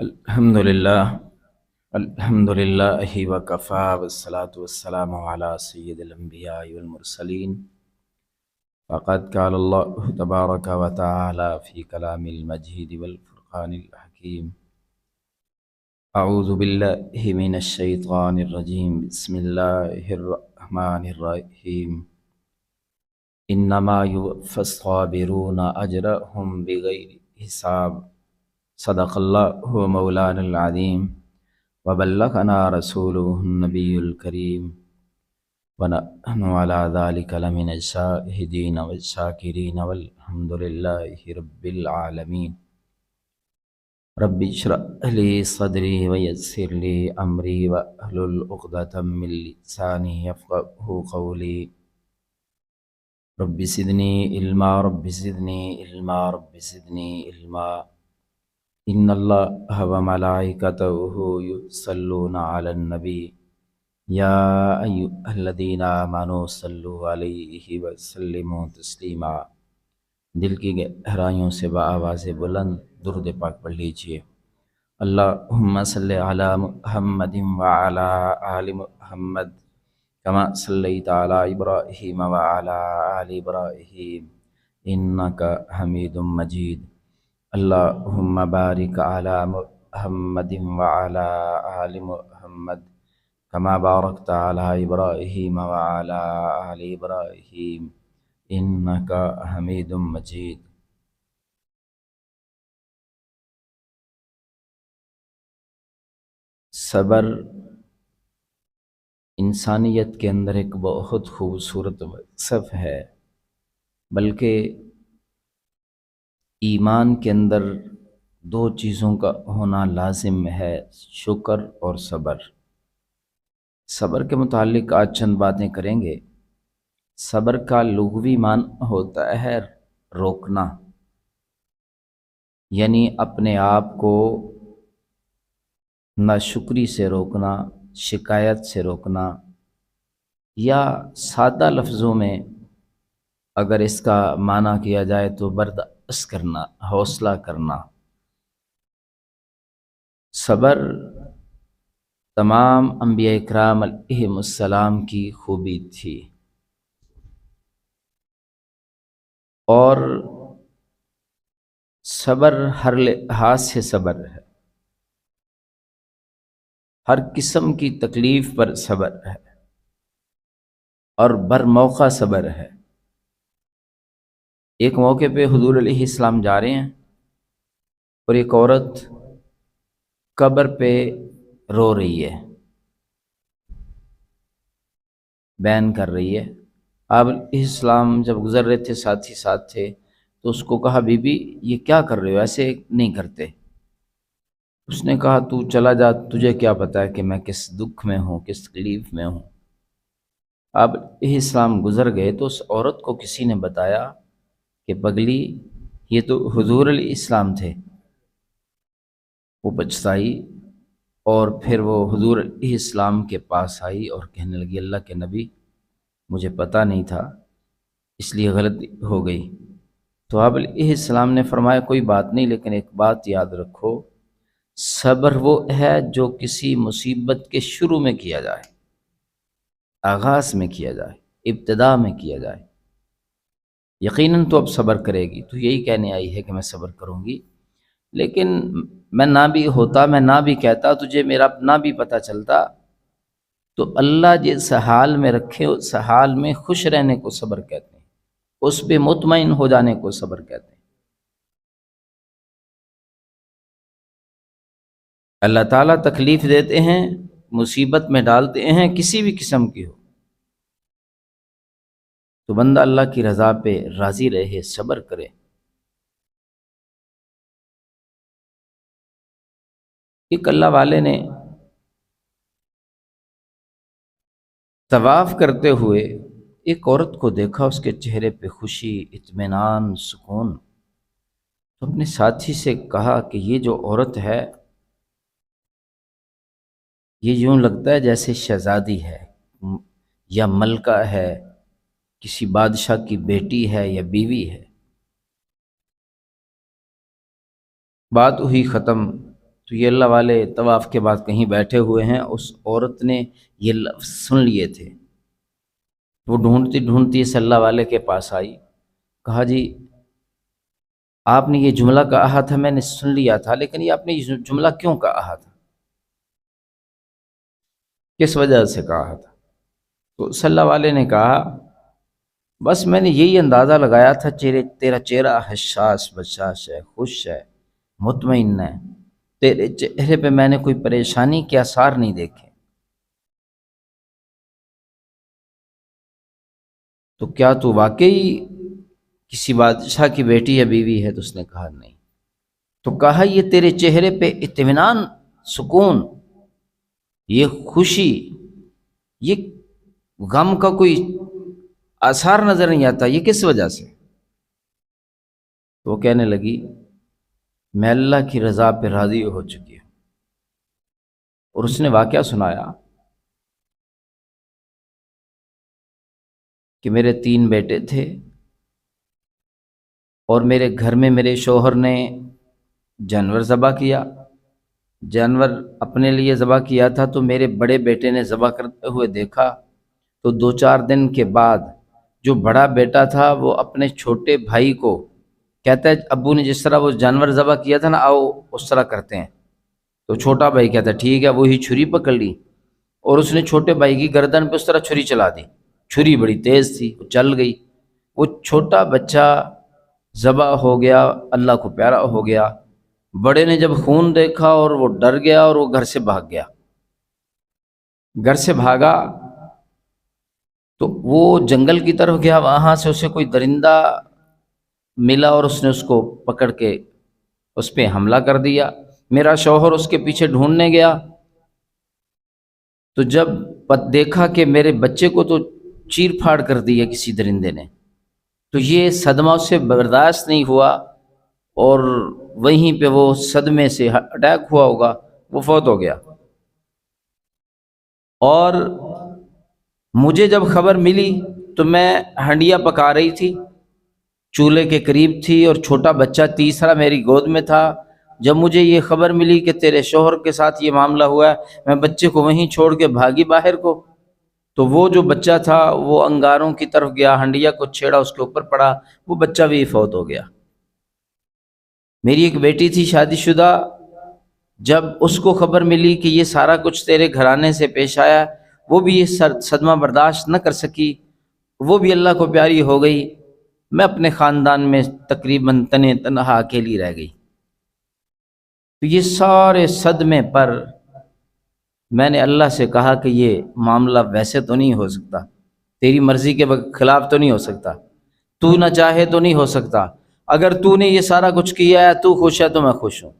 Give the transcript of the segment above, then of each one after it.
الحمد للہ وکفا والصلاة والسلام علی سید الانبیاء والمرسلین فقد قال اللہ تبارک و تعالی فی کلام المجید والفرقان الحکیم اعوذ باللہ من الشیطان الرجیم بسم اللہ الرحمن الرحیم انما یوفی الصابرون اجرهم بغیر حساب صدق اللہ مولانا العظیم وبلغنا رسوله النبی الکریم ونحن على ذلك لمن الشاہدین والشاکرین والحمد للہ رب العالمین رب اشرح لی صدری ویسر لی امری واحلل عقدۃ من لسانی یفقهوا قولی رب زدنی علما رب زدنی علما رب زدنی علما ان اللہ وملائکتہ یصلون علی النبی یا ایھا الذین آمنوا صلوا علیہ وسلموا تسلیما۔ دل کی گہرائیوں سے بآواز بلند درود پاک پڑھ لیجئے۔ اللہم صلی علی محمد وعلی آل محمد کما صلیت علی ابراہیم وعلی آل ابراہیم انک حمید مجید۔ اللہم بارک علی محمد وعلی آل محمد کما بارکت علی ابراہیم وعلی آل ابراہیم انک حمید مجید۔ صبر انسانیت کے اندر ایک بہت خوبصورت وصف ہے، بلکہ ایمان کے اندر دو چیزوں کا ہونا لازم ہے، شکر اور صبر۔ صبر کے متعلق آج چند باتیں کریں گے۔ صبر کا لغوی معنی ہوتا ہے روکنا، یعنی اپنے آپ کو ناشکری سے روکنا، شکایت سے روکنا، یا سادہ لفظوں میں اگر اس کا معنی کیا جائے تو برداشت کرنا، حوصلہ کرنا۔ صبر تمام انبیاء اکرام علیہم السلام کی خوبی تھی، اور صبر ہر لحاظ سے صبر ہے، ہر قسم کی تکلیف پر صبر ہے، اور بر موقع صبر ہے۔ ایک موقع پہ حضور علیہ السلام جا رہے ہیں اور ایک عورت قبر پہ رو رہی ہے، بیان کر رہی ہے۔ آپ علیہ السلام جب گزر رہے تھے، ساتھی ساتھ تھے، تو اس کو کہا بی بی یہ کیا کر رہے ہو، ایسے نہیں کرتے۔ اس نے کہا تو چلا جا، تجھے کیا پتا ہے کہ میں کس دکھ میں ہوں، کس تکلیف میں ہوں۔ آپ علیہ السلام گزر گئے تو اس عورت کو کسی نے بتایا کہ پگلی یہ تو حضور علیہ السلام تھے۔ وہ پچھتائی اور پھر وہ حضور علیہ السلام کے پاس آئی اور کہنے لگی اللہ کے نبی مجھے پتہ نہیں تھا، اس لیے غلطی ہو گئی۔ تو آپ علیہ السلام نے فرمایا کوئی بات نہیں، لیکن ایک بات یاد رکھو، صبر وہ ہے جو کسی مصیبت کے شروع میں کیا جائے، آغاز میں کیا جائے، ابتدا میں کیا جائے۔ یقیناً تو اب صبر کرے گی، تو یہی کہنے آئی ہے کہ میں صبر کروں گی، لیکن میں نہ بھی ہوتا، میں نہ بھی کہتا، تجھے میرا نہ بھی پتہ چلتا، تو اللہ جس حال میں رکھے اس حال میں خوش رہنے کو صبر کہتے ہیں، اس پہ مطمئن ہو جانے کو صبر کہتے ہیں۔ اللہ تعالیٰ تکلیف دیتے ہیں، مصیبت میں ڈالتے ہیں، کسی بھی قسم کی ہو، تو بندہ اللہ کی رضا پہ راضی رہے، صبر کرے۔ ایک اللہ والے نے طواف کرتے ہوئے ایک عورت کو دیکھا، اس کے چہرے پہ خوشی، اطمینان، سکون۔ تو اپنے ساتھی سے کہا کہ یہ جو عورت ہے یہ یوں لگتا ہے جیسے شہزادی ہے یا ملکہ ہے، کسی بادشاہ کی بیٹی ہے یا بیوی ہے۔ بات ہوئی ختم، تو یہ اللہ والے طواف کے بعد کہیں بیٹھے ہوئے ہیں، اس عورت نے یہ لفظ سن لیے تھے، وہ ڈھونڈتی ڈھونڈتی اس اللہ والے کے پاس آئی، کہا جی آپ نے یہ جملہ کہا تھا، میں نے سن لیا تھا، لیکن یہ آپ نے یہ جملہ کیوں کہا تھا، کس وجہ سے کہا تھا؟ تو صلی اللہ والے نے کہا بس میں نے یہی اندازہ لگایا تھا، تیرا چہرہ حساس بشاش ہے، خوش ہے، مطمئن ہے، تیرے چہرے پہ میں نے کوئی پریشانی کے آثار نہیں دیکھے، تو کیا تو واقعی کسی بادشاہ کی بیٹی یا بیوی ہے؟ تو اس نے کہا نہیں۔ تو کہا یہ تیرے چہرے پہ اطمینان، سکون، یہ خوشی، یہ غم کا کوئی آثار نظر نہیں آتا، یہ کس وجہ سے؟ تو وہ کہنے لگی میں اللہ کی رضا پہ راضی ہو چکی ہوں، اور اس نے واقعہ سنایا کہ میرے 3 بیٹے تھے، اور میرے گھر میں میرے شوہر نے جانور ذبح کیا، جانور اپنے لیے ذبح کیا تھا، تو میرے بڑے بیٹے نے ذبح کرتے ہوئے دیکھا، تو 2-4 دن کے بعد جو بڑا بیٹا تھا وہ اپنے چھوٹے بھائی کو کہتا ہے ابو نے جس طرح وہ جانور ذبح کیا تھا نا، آؤ اس طرح کرتے ہیں۔ تو چھوٹا بھائی کہتا ہے ٹھیک ہے، وہی چھری پکڑ لی اور اس نے چھوٹے بھائی کی گردن پہ اس طرح چھری چلا دی، چھری بڑی تیز تھی، وہ چل گئی، وہ چھوٹا بچہ ذبح ہو گیا، اللہ کو پیارا ہو گیا۔ بڑے نے جب خون دیکھا اور وہ ڈر گیا اور وہ گھر سے بھاگ گیا، گھر سے بھاگا تو وہ جنگل کی طرف گیا، وہاں سے اسے کوئی درندہ ملا اور اس نے اس کو پکڑ کے اس پہ حملہ کر دیا۔ میرا شوہر اس کے پیچھے ڈھونڈنے گیا، تو جب دیکھا کہ میرے بچے کو تو چیر پھاڑ کر دیا کسی درندے نے، تو یہ صدمہ اس سے برداشت نہیں ہوا، اور وہیں پہ وہ صدمے سے اٹیک ہوا ہوگا، وہ فوت ہو گیا۔ اور مجھے جب خبر ملی تو میں ہنڈیا پکا رہی تھی، چولہے کے قریب تھی، اور چھوٹا بچہ تیسرا میری گود میں تھا۔ جب مجھے یہ خبر ملی کہ تیرے شوہر کے ساتھ یہ معاملہ ہوا ہے، میں بچے کو وہیں چھوڑ کے بھاگی باہر کو، تو وہ جو بچہ تھا وہ انگاروں کی طرف گیا، ہنڈیا کو چھیڑا، اس کے اوپر پڑا، وہ بچہ بھی فوت ہو گیا۔ میری ایک بیٹی تھی شادی شدہ، جب اس کو خبر ملی کہ یہ سارا کچھ تیرے گھرانے سے پیش آیا، وہ بھی یہ صدمہ برداشت نہ کر سکی، وہ بھی اللہ کو پیاری ہو گئی، میں اپنے خاندان میں تقریباً تنہا اکیلی رہ گئی۔ تو یہ سارے صدمے پر میں نے اللہ سے کہا کہ یہ معاملہ ویسے تو نہیں ہو سکتا، تیری مرضی کے خلاف تو نہیں ہو سکتا، تو نہ چاہے تو نہیں ہو سکتا، اگر تو نے یہ سارا کچھ کیا ہے، تو خوش ہے تو میں خوش ہوں۔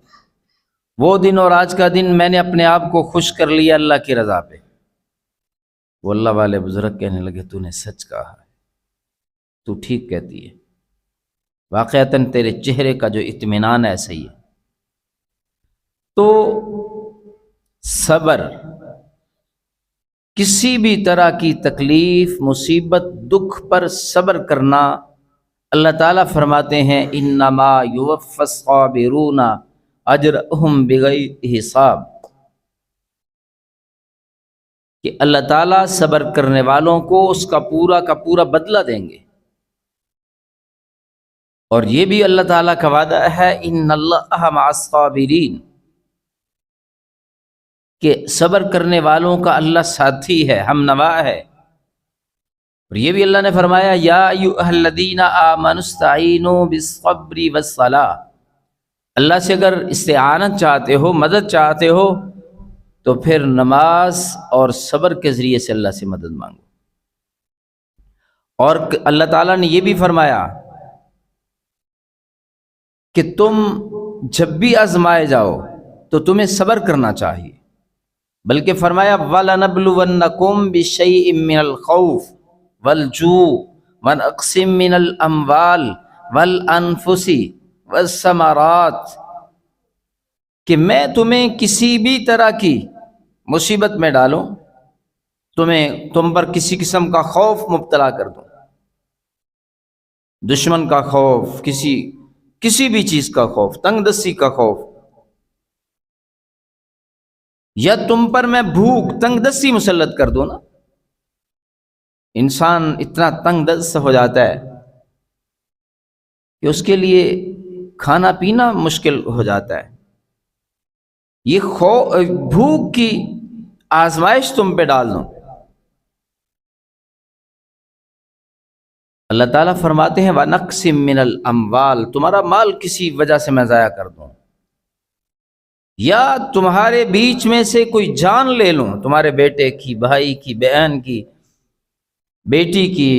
وہ دن اور آج کا دن میں نے اپنے آپ کو خوش کر لیا اللہ کی رضا پہ۔ وہ اللہ والے بزرگ کہنے لگے تو نے سچ کہا ہے، تو ٹھیک کہتی ہے، واقعتاً تیرے چہرے کا جو اطمینان ہے صحیح ہے۔ تو صبر، کسی بھی طرح کی تکلیف، مصیبت، دکھ پر صبر کرنا، اللہ تعالیٰ فرماتے ہیں انما یوفی الصابرون اجرہم بغیر حساب، کہ اللہ تعالیٰ صبر کرنے والوں کو اس کا پورا بدلہ دیں گے۔ اور یہ بھی اللہ تعالیٰ کا وعدہ ہے ان اللہ مع الصابرین، کہ صبر کرنے والوں کا اللہ ساتھی ہے، ہم نوا ہے۔ اور یہ بھی اللہ نے فرمایا یا ایھا الذین آمنوا استعینوا بالصبر والصلاۃ، اللہ سے اگر استعانت چاہتے ہو، مدد چاہتے ہو، تو پھر نماز اور صبر کے ذریعے سے اللہ سے مدد مانگو۔ اور اللہ تعالیٰ نے یہ بھی فرمایا کہ تم جب بھی آزمائے جاؤ تو تمہیں صبر کرنا چاہیے، بلکہ فرمایا وَلَنَبْلُوَنَّكُمْ بِشَيْءٍ مِّنَ الْخَوْفِ وَالْجُوعِ وَنَقْصٍ مِّنَ الْأَمْوَالِ وَالْأَنفُسِ وَالثَّمَرَاتِ، کہ میں تمہیں کسی بھی طرح کی مصیبت میں ڈالوں، تم پر کسی قسم کا خوف مبتلا کر دوں، دشمن کا خوف، کسی بھی چیز کا خوف، تنگ دستی کا خوف، یا تم پر میں بھوک تنگ دستی مسلط کر دوں نا. انسان اتنا تنگ دست ہو جاتا ہے کہ اس کے لیے کھانا پینا مشکل ہو جاتا ہے. یہ بھوک کی آزمائش تم پہ ڈال دوں. اللہ تعالیٰ فرماتے ہیں وَنَقْسِم مِّنَ الْأَمْوَالِ، تمہارا مال کسی وجہ سے میں ضائع کر دوں، یا تمہارے بیچ میں سے کوئی جان لے لوں، تمہارے بیٹے کی، بھائی کی، بہن کی، بیٹی کی،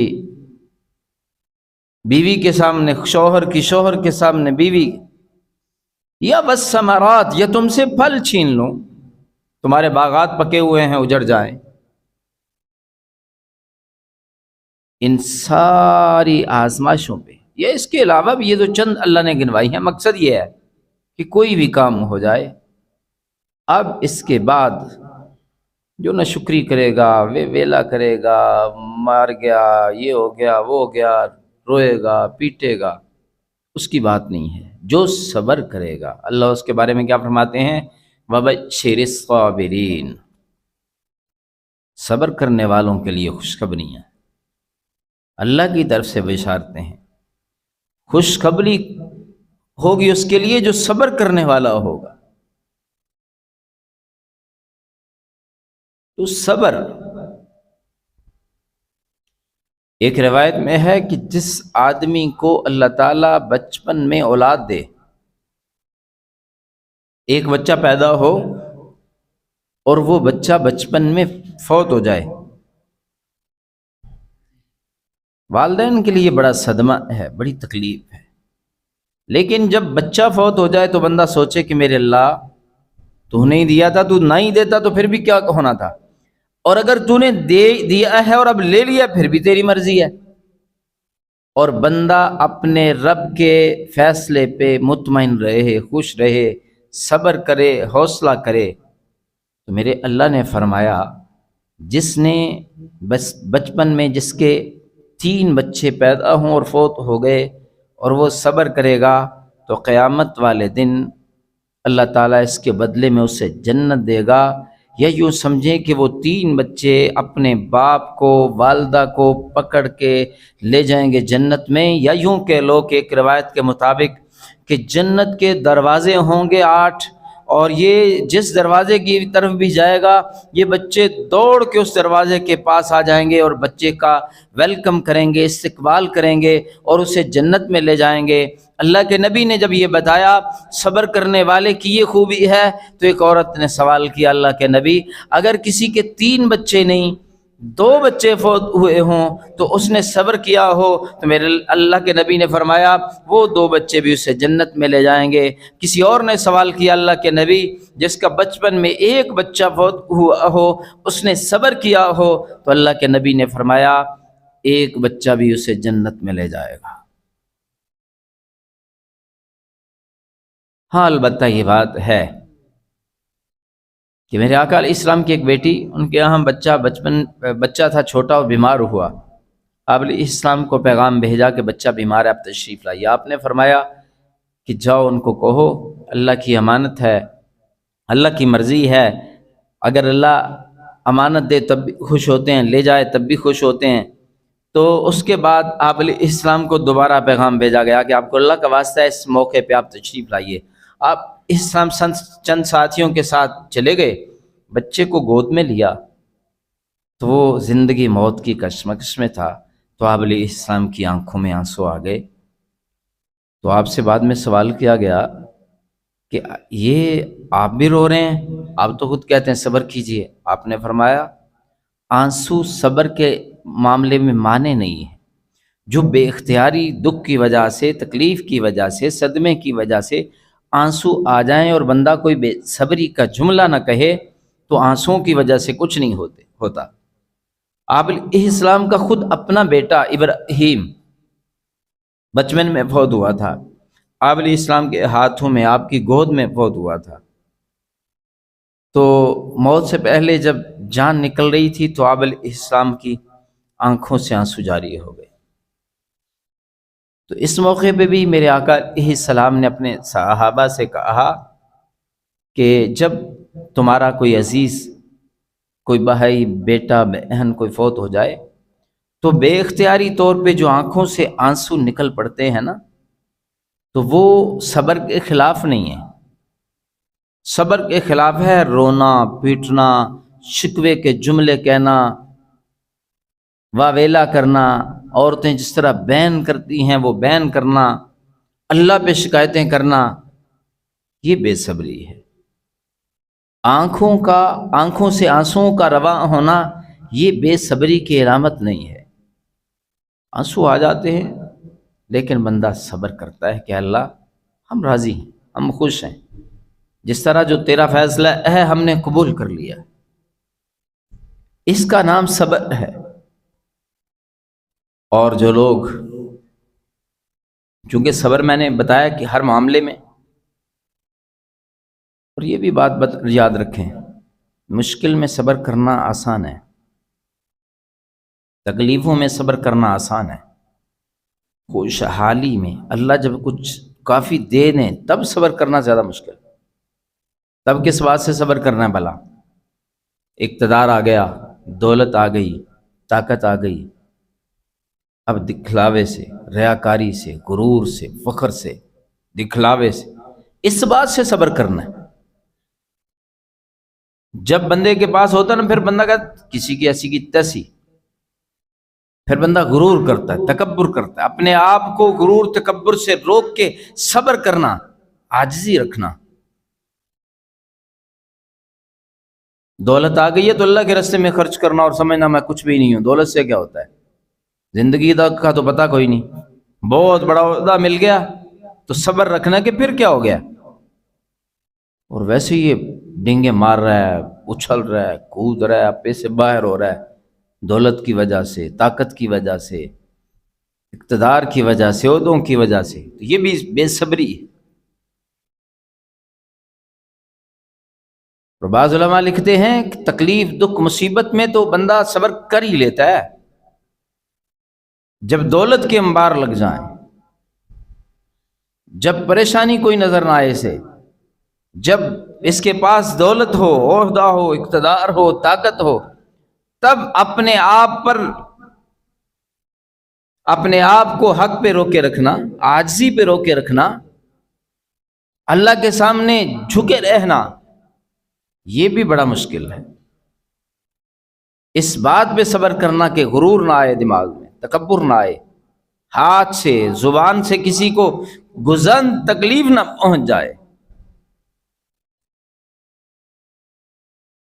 بیوی کے سامنے شوہر کی، شوہر کے سامنے بیوی کی، یا بس ثمرات، یا تم سے پھل چھین لوں، تمہارے باغات پکے ہوئے ہیں اجڑ جائیں. ان ساری آزمائشوں پہ، یہ اس کے علاوہ بھی یہ تو چند اللہ نے گنوائی ہیں، مقصد یہ ہے کہ کوئی بھی کام ہو جائے، اب اس کے بعد جو نہ شکری کرے گا، ویلا کرے گا، مار گیا، یہ ہو گیا، وہ ہو گیا، روئے گا، پیٹے گا، اس کی بات نہیں ہے. جو صبر کرے گا، اللہ اس کے بارے میں کیا فرماتے ہیں؟ وَبَشِّرِ الصَّابِرِينَ، صبر کرنے والوں کے لیے خوشخبری ہیں، اللہ کی طرف سے بشارتیں ہیں. خوشخبری ہوگی اس کے لیے جو صبر کرنے والا ہوگا. تو صبر، ایک روایت میں ہے کہ جس آدمی کو اللہ تعالیٰ بچپن میں اولاد دے، ایک بچہ پیدا ہو اور وہ بچہ بچپن میں فوت ہو جائے، والدین کے لیے بڑا صدمہ ہے، بڑی تکلیف ہے. لیکن جب بچہ فوت ہو جائے تو بندہ سوچے کہ میرے اللہ، تو نہیں دیا تھا، تو نہ ہی دیتا تو پھر بھی کیا ہونا تھا، اور اگر تو نے دے دیا ہے اور اب لے لیا پھر بھی تیری مرضی ہے. اور بندہ اپنے رب کے فیصلے پہ مطمئن رہے، خوش رہے، صبر کرے، حوصلہ کرے. تو میرے اللہ نے فرمایا جس نے بس بچپن میں جس کے 3 بچے پیدا ہوں اور فوت ہو گئے اور وہ صبر کرے گا تو قیامت والے دن اللہ تعالیٰ اس کے بدلے میں اسے جنت دے گا. یا یوں سمجھیں کہ وہ 3 بچے اپنے باپ کو، والدہ کو پکڑ کے لے جائیں گے جنت میں. یا یوں کہ لوگ ایک روایت کے مطابق کہ جنت کے دروازے ہوں گے 8، اور یہ جس دروازے کی طرف بھی جائے گا یہ بچے دوڑ کے اس دروازے کے پاس آ جائیں گے اور بچے کا ویلکم کریں گے، استقبال کریں گے اور اسے جنت میں لے جائیں گے. اللہ کے نبی نے جب یہ بتایا صبر کرنے والے کی یہ خوبی ہے تو ایک عورت نے سوال کیا، اللہ کے نبی اگر کسی کے 3 بچے نہیں 2 بچے فوت ہوئے ہوں تو اس نے صبر کیا ہو، تو میرے اللہ کے نبی نے فرمایا وہ 2 بچے بھی اسے جنت میں لے جائیں گے. کسی اور نے سوال کیا، اللہ کے نبی جس کا بچپن میں 1 بچہ فوت ہوا ہو اس نے صبر کیا ہو، تو اللہ کے نبی نے فرمایا 1 بچہ بھی اسے جنت میں لے جائے گا. ہاں البتہ یہ بات ہے کہ میرے آقا علیہ السلام کی ایک بیٹی، ان کے یہاں بچہ تھا چھوٹا اور بیمار ہوا. آپ علیہ السلام کو پیغام بھیجا کہ بچہ بیمار ہے، آپ تشریف لائیے. آپ نے فرمایا کہ جاؤ ان کو کہو اللہ کی امانت ہے، اللہ کی مرضی ہے، اگر اللہ امانت دے تب بھی خوش ہوتے ہیں، لے جائے تب بھی خوش ہوتے ہیں. تو اس کے بعد آپ علیہ السلام کو دوبارہ پیغام بھیجا گیا کہ آپ کو اللہ کا واسطہ ہے اس موقع پہ آپ تشریف لائیے. آپ اسلام چند ساتھیوں کے ساتھ چلے گئے، بچے کو گود میں لیا تو وہ زندگی موت کی کشمکش میں تھا. تو آپ علیہ السلام کی آنکھوں میں آنسو آ گئے. تو آپ سے بعد میں سوال کیا گیا کہ یہ آپ بھی رو رہے ہیں، آپ تو خود کہتے ہیں صبر کیجئے. آپ نے فرمایا آنسو صبر کے معاملے میں مانے نہیں ہے. جو بے اختیاری دکھ کی وجہ سے، تکلیف کی وجہ سے، صدمے کی وجہ سے آنسو آ جائیں اور بندہ کوئی بے صبری کا جملہ نہ کہے تو آنسوؤں کی وجہ سے کچھ نہیں ہوتا. آپ علیہ السلام کا خود اپنا بیٹا ابراہیم بچپن میں فوت ہوا تھا، آپ علیہ السلام کے ہاتھوں میں، آپ کی گود میں فوت ہوا تھا. تو موت سے پہلے جب جان نکل رہی تھی تو آپ علیہ السلام کی آنکھوں سے آنسو جاری ہو گئے. تو اس موقع پہ بھی میرے آقا علیہ السلام نے اپنے صحابہ سے کہا کہ جب تمہارا کوئی عزیز، کوئی بھائی، بیٹا، بہن کوئی فوت ہو جائے تو بے اختیاری طور پہ جو آنکھوں سے آنسو نکل پڑتے ہیں نا، تو وہ صبر کے خلاف نہیں ہے۔ صبر کے خلاف ہے رونا، پیٹنا، شکوے کے جملے کہنا، واویلا کرنا، عورتیں جس طرح بین کرتی ہیں وہ بین کرنا، اللہ پہ شکایتیں کرنا، یہ بے صبری ہے۔ آنکھوں سے آنسوؤں کا رواں ہونا یہ بے صبری کی علامت نہیں ہے۔ آنسو آ جاتے ہیں لیکن بندہ صبر کرتا ہے کہ اللہ ہم راضی ہیں، ہم خوش ہیں، جس طرح جو تیرا فیصلہ ہے ہم نے قبول کر لیا۔ اس کا نام صبر ہے۔ اور جو لوگ، چونکہ صبر میں نے بتایا کہ ہر معاملے میں، اور یہ بھی بات یاد رکھیں، مشکل میں صبر کرنا آسان ہے، تکلیفوں میں صبر کرنا آسان ہے، خوشحالی میں اللہ جب کچھ کافی دے دیں تب صبر کرنا زیادہ مشکل۔ تب کس بات سے صبر کرنا ہے بھلا؟ اقتدار آ گیا، دولت آ گئی، طاقت آ گئی، اب دکھلاوے سے، ریاکاری سے، غرور سے، فخر سے، دکھلاوے سے، اس بات سے صبر کرنا ہے۔ جب بندے کے پاس ہوتا نا، پھر بندہ کہتا کسی کی ایسی کی تیسی، پھر بندہ غرور کرتا ہے، تکبر کرتا ہے۔ اپنے آپ کو غرور تکبر سے روک کے صبر کرنا، عاجزی رکھنا۔ دولت آ گئی ہے تو اللہ کے راستے میں خرچ کرنا اور سمجھنا میں کچھ بھی نہیں ہوں، دولت سے کیا ہوتا ہے، زندگی کا تو پتہ کوئی نہیں۔ بہت بڑا عہدہ مل گیا تو صبر رکھنا کہ پھر کیا ہو گیا، اور ویسے یہ ڈینگے مار رہا ہے، اچھل رہا ہے، کود رہا ہے، اپنے سے باہر ہو رہا ہے، دولت کی وجہ سے، طاقت کی وجہ سے، اقتدار کی وجہ سے، عہدوں کی وجہ سے، تو یہ بھی بے صبری ہے۔ اور بعض علماء لکھتے ہیں کہ تکلیف، دکھ، مصیبت میں تو بندہ صبر کر ہی لیتا ہے، جب دولت کے انبار لگ جائیں، جب پریشانی کوئی نظر نہ آئے اسے، جب اس کے پاس دولت ہو، عہدہ ہو، اقتدار ہو، طاقت ہو، تب اپنے آپ کو حق پہ روکے رکھنا، عاجزی پہ روکے رکھنا، اللہ کے سامنے جھکے رہنا، یہ بھی بڑا مشکل ہے۔ اس بات پہ صبر کرنا کہ غرور نہ آئے دماغ میں، تکبر نہ آئے، ہاتھ سے، زبان سے کسی کو گزن تکلیف نہ پہنچ جائے،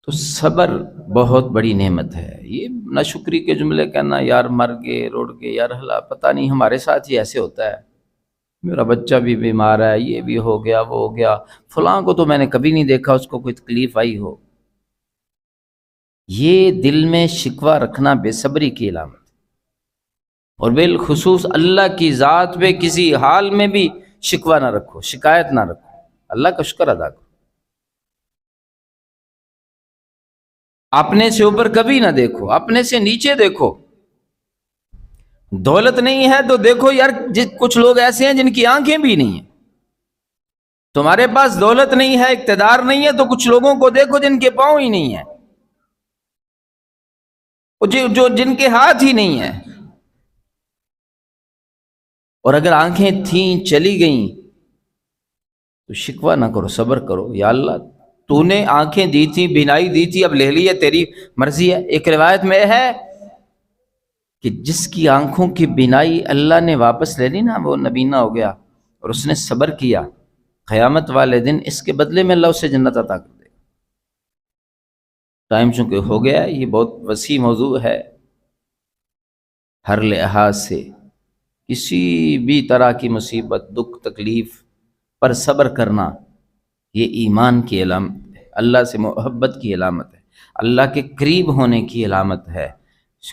تو صبر بہت بڑی نعمت ہے۔ یہ ناشکری کے جملے کہنا، یار مر گئے، روڑ گئے، یار ہلا، پتہ نہیں ہمارے ساتھ ہی ایسے ہوتا ہے، میرا بچہ بھی بیمار ہے، یہ بھی ہو گیا، وہ ہو گیا، فلاں کو تو میں نے کبھی نہیں دیکھا اس کو کوئی تکلیف آئی ہو۔ یہ دل میں شکوہ رکھنا بے صبری کی علامت، اور بالخصوص اللہ کی ذات پہ کسی حال میں بھی شکوہ نہ رکھو، شکایت نہ رکھو، اللہ کا شکر ادا کرو۔ اپنے سے اوپر کبھی نہ دیکھو، اپنے سے نیچے دیکھو۔ دولت نہیں ہے تو دیکھو یار، کچھ لوگ ایسے ہیں جن کی آنکھیں بھی نہیں ہیں۔ تمہارے پاس دولت نہیں ہے، اقتدار نہیں ہے، تو کچھ لوگوں کو دیکھو جن کے پاؤں ہی نہیں ہیں، جو جن کے ہاتھ ہی نہیں ہیں۔ اور اگر آنکھیں تھیں، چلی گئیں، تو شکوہ نہ کرو، صبر کرو، یا اللہ تو نے آنکھیں دی تھی، بینائی دی تھی، اب لے لی ہے، تیری مرضی ہے۔ ایک روایت میں ہے کہ جس کی آنکھوں کی بینائی اللہ نے واپس لے لی نا، وہ نبینا ہو گیا، اور اس نے صبر کیا، قیامت والے دن اس کے بدلے میں اللہ اسے جنت عطا کر دے گا۔ ٹائم چونکہ ہو گیا ہے، یہ بہت وسیع موضوع ہے، ہر لحاظ سے کسی بھی طرح کی مصیبت، دکھ، تکلیف پر صبر کرنا یہ ایمان کی علامت ہے، اللہ سے محبت کی علامت ہے، اللہ کے قریب ہونے کی علامت ہے۔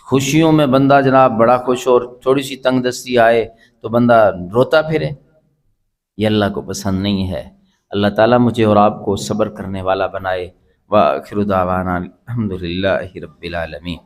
خوشیوں میں بندہ جناب بڑا خوش ہو، اور تھوڑی سی تنگ دستی آئے تو بندہ روتا پھرے، یہ اللہ کو پسند نہیں ہے۔ اللہ تعالیٰ مجھے اور آپ کو صبر کرنے والا بنائے۔ وآخر دعوانا الحمدللہ رب العالمین۔